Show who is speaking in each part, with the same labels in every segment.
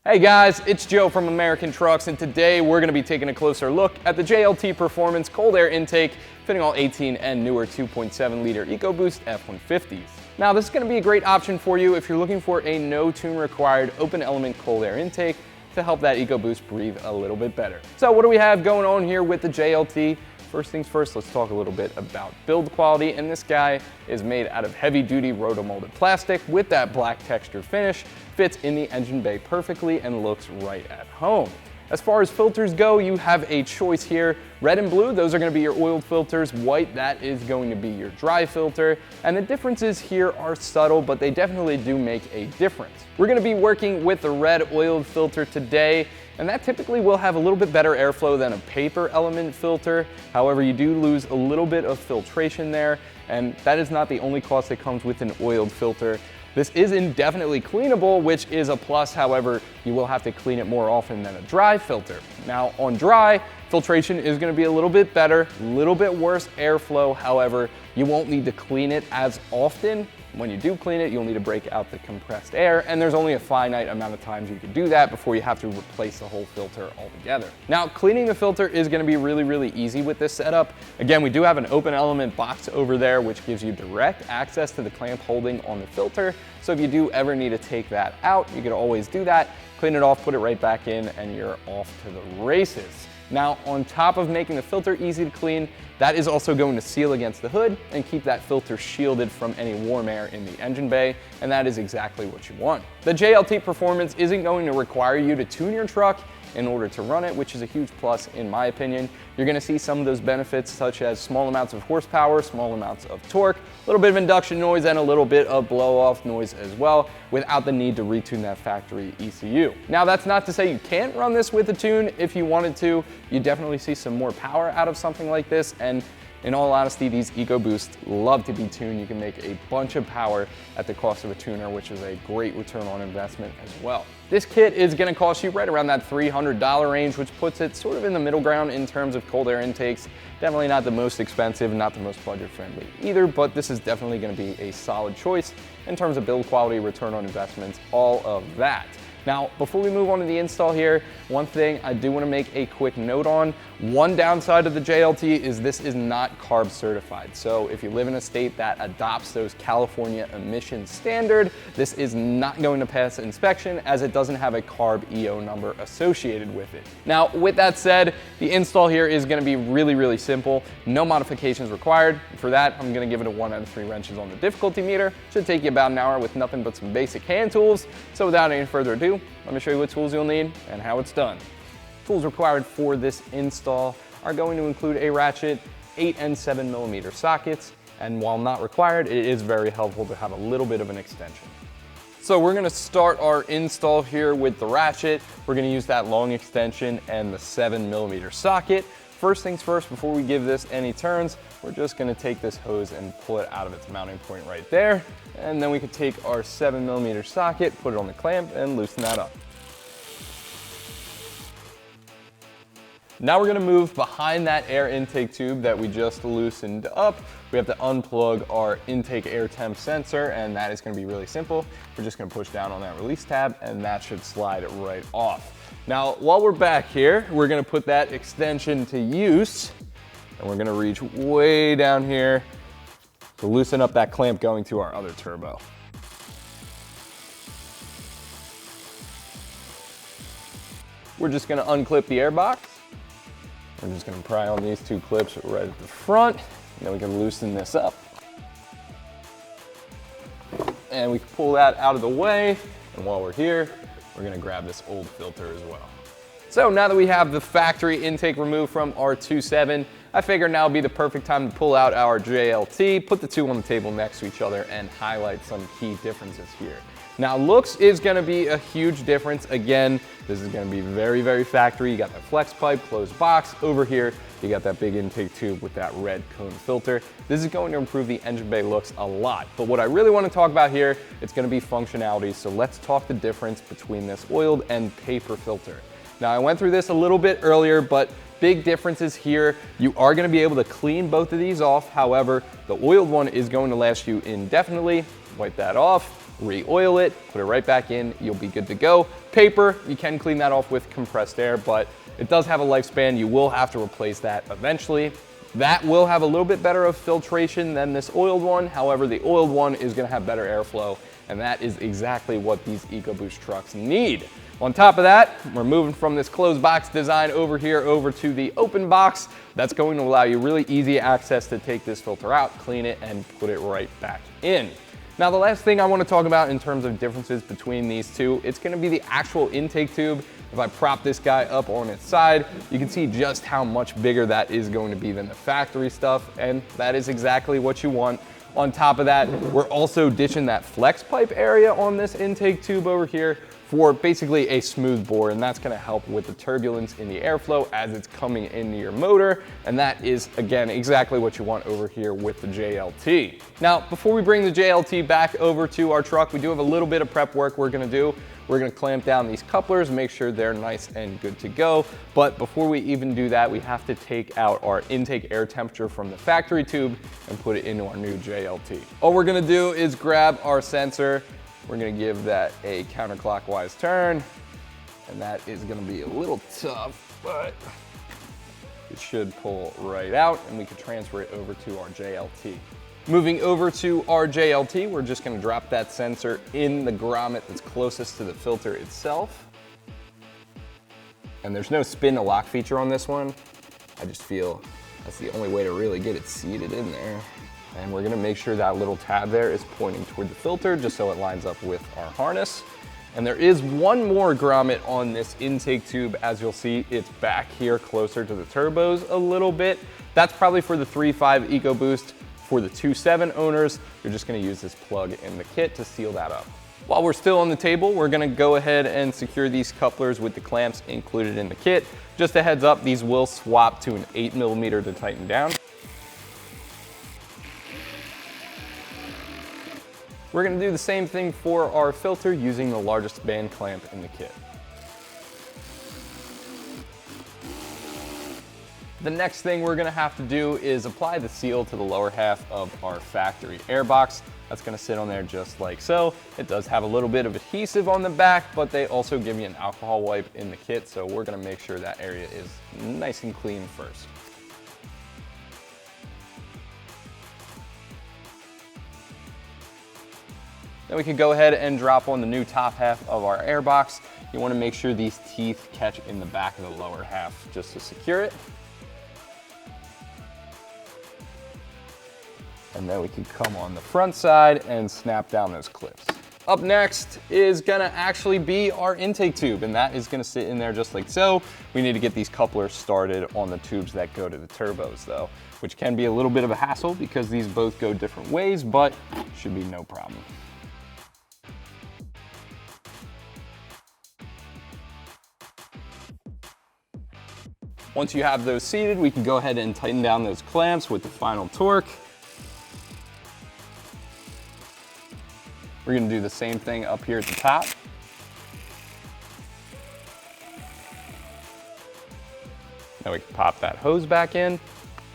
Speaker 1: Hey guys, it's Joe from AmericanTrucks, and today we're going to be taking a closer look at the JLT Performance cold air intake fitting all 18 and newer 2.7 liter EcoBoost F-150s. Now this is going to be a great option for you if you're looking for a no tune required open element cold air intake to help that EcoBoost breathe a little bit better. So what do we have going on here with the JLT? First things first, let's talk a little bit about build quality, and this guy is made out of heavy-duty rotomolded plastic with that black texture finish, fits in the engine bay perfectly and looks right at home. As far as filters go, you have a choice here. Red and blue, those are going to be your oiled filters. White, that is going to be your dry filter. And the differences here are subtle, but they definitely do make a difference. We're going to be working with the red oiled filter today, and that typically will have a little bit better airflow than a paper element filter. However, you do lose a little bit of filtration there, and that is not the only cost that comes with an oiled filter. This is indefinitely cleanable, which is a plus. However, you will have to clean it more often than a dry filter. Now on dry, filtration is going to be a little bit better, a little bit worse airflow. However, you won't need to clean it as often. When you do clean it, you'll need to break out the compressed air, and there's only a finite amount of times you can do that before you have to replace the whole filter altogether. Now, cleaning the filter is going to be really easy with this setup. Again, we do have an open element box over there, which gives you direct access to the clamp holding on the filter. So if you do ever need to take that out, you can always do that, clean it off, put it right back in, and you're off to the races. Now, on top of making the filter easy to clean, that is also going to seal against the hood and keep that filter shielded from any warm air in the engine bay, and that is exactly what you want. The JLT Performance isn't going to require you to tune your truck in order to run it, which is a huge plus in my opinion. You're going to see some of those benefits such as small amounts of horsepower, small amounts of torque, a little bit of induction noise, and a little bit of blow-off noise as well without the need to retune that factory ECU. Now that's not to say you can't run this with a tune if you wanted to. You definitely see some more power out of something like this, and in all honesty, these EcoBoosts love to be tuned. You can make a bunch of power at the cost of a tuner, which is a great return on investment as well. This kit is going to cost you right around that $300 range, which puts it sort of in the middle ground in terms of cold air intakes. Definitely not the most expensive, not the most budget friendly either, but this is definitely going to be a solid choice in terms of build quality, return on investments, all of that. Now, before we move on to the install here, one thing I do want to make a quick note on. One downside of the JLT is this is not CARB certified. So if you live in a state that adopts those California emission standard, this is not going to pass inspection as it doesn't have a CARB EO number associated with it. Now, with that said, the install here is going to be really simple. No modifications required. For that, I'm going to give it a 1 out of 3 wrenches on the difficulty meter. Should take you about an hour with nothing but some basic hand tools. So without any further ado, let me show you what tools you'll need and how it's done. Tools required for this install are going to include a ratchet, 8 and 7mm sockets, and while not required, it is very helpful to have a little bit of an extension. So we're gonna start our install here with the ratchet. We're gonna use that long extension and the 7mm socket. First things first, before we give this any turns, we're just gonna take this hose and pull it out of its mounting point right there. And then we could take our 7mm socket, put it on the clamp, and loosen that up. Now we're gonna move behind that air intake tube that we just loosened up. We have to unplug our intake air temp sensor, and that is gonna be really simple. We're just gonna push down on that release tab, and that should slide right off. Now, while we're back here, we're gonna put that extension to use, and we're gonna reach way down here to loosen up that clamp going to our other turbo. We're just gonna unclip the air box. We're just gonna pry on these 2 clips right at the front, and then we can loosen this up. And we can pull that out of the way, and while we're here, we're gonna grab this old filter as well. So now that we have the factory intake removed from our 2.7, I figured now would be the perfect time to pull out our JLT, put the 2 on the table next to each other, and highlight some key differences here. Now, looks is gonna be a huge difference. Again, this is gonna be very factory. You got that flex pipe, closed box. Over here, you got that big intake tube with that red cone filter. This is going to improve the engine bay looks a lot. But what I really wanna talk about here, it's gonna be functionality. So let's talk the difference between this oiled and paper filter. Now, I went through this a little bit earlier, but big differences here. You are gonna be able to clean both of these off. However, the oiled one is going to last you indefinitely. Wipe that off. re-oil it, put it right back in, you'll be good to go. Paper, you can clean that off with compressed air, but it does have a lifespan. You will have to replace that eventually. That will have a little bit better of filtration than this oiled one. However, the oiled one is gonna have better airflow, and that is exactly what these EcoBoost trucks need. On top of that, we're moving from this closed box design over here over to the open box. That's going to allow you really easy access to take this filter out, clean it, and put it right back in. Now, the last thing I want to talk about in terms of differences between these two, it's going to be the actual intake tube. If I prop this guy up on its side, you can see just how much bigger that is going to be than the factory stuff, and that is exactly what you want. On top of that, we're also ditching that flex pipe area on this intake tube over here for basically a smooth bore, and that's gonna help with the turbulence in the airflow as it's coming into your motor, and that is, again, exactly what you want over here with the JLT. Now, before we bring the JLT back over to our truck, we do have a little bit of prep work we're gonna do. We're gonna clamp down these couplers, make sure they're nice and good to go. But before we even do that, we have to take out our intake air temperature from the factory tube and put it into our new JLT. All we're gonna do is grab our sensor. We're gonna give that a counterclockwise turn, and that is gonna be a little tough, but it should pull right out, and we can transfer it over to our JLT. Moving over to our JLT, we're just gonna drop that sensor in the grommet that's closest to the filter itself. And there's no spin to lock feature on this one. I just feel that's the only way to really get it seated in there. And we're gonna make sure that little tab there is pointing toward the filter just so it lines up with our harness. And there is one more grommet on this intake tube. As you'll see, it's back here closer to the turbos a little bit. That's probably for the 3.5 EcoBoost. For the 2.7 owners, you're just gonna use this plug in the kit to seal that up. While we're still on the table, we're gonna go ahead and secure these couplers with the clamps included in the kit. Just a heads up, these will swap to an 8mm to tighten down. We're gonna do the same thing for our filter using the largest band clamp in the kit. The next thing we're gonna have to do is apply the seal to the lower half of our factory airbox. That's gonna sit on there just like so. It does have a little bit of adhesive on the back, but they also give you an alcohol wipe in the kit, so we're gonna make sure that area is nice and clean first. Then we can go ahead and drop on the new top half of our airbox. You wanna make sure these teeth catch in the back of the lower half just to secure it. And then we can come on the front side and snap down those clips. Up next is gonna actually be our intake tube, and that is gonna sit in there just like so. We need to get these couplers started on the tubes that go to the turbos though, which can be a little bit of a hassle because these both go different ways, but should be no problem. Once you have those seated, we can go ahead and tighten down those clamps with the final torque. We're gonna do the same thing up here at the top. Now we can pop that hose back in.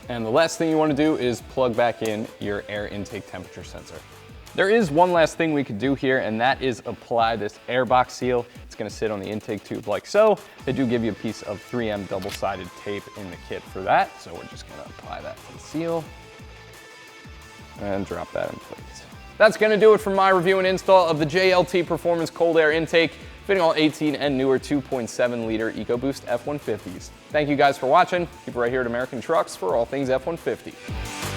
Speaker 1: And the last thing you wanna do is plug back in your air intake temperature sensor. There is one last thing we could do here, and that is apply this airbox seal. It's gonna sit on the intake tube like so. They do give you a piece of 3M double-sided tape in the kit for that. So we're just gonna apply that to the seal and drop that in place. That's gonna do it for my review and install of the JLT Performance Cold Air Intake, fitting all 18 and newer 2.7 liter EcoBoost F-150s. Thank you guys for watching. Keep it right here at American Trucks for all things F-150.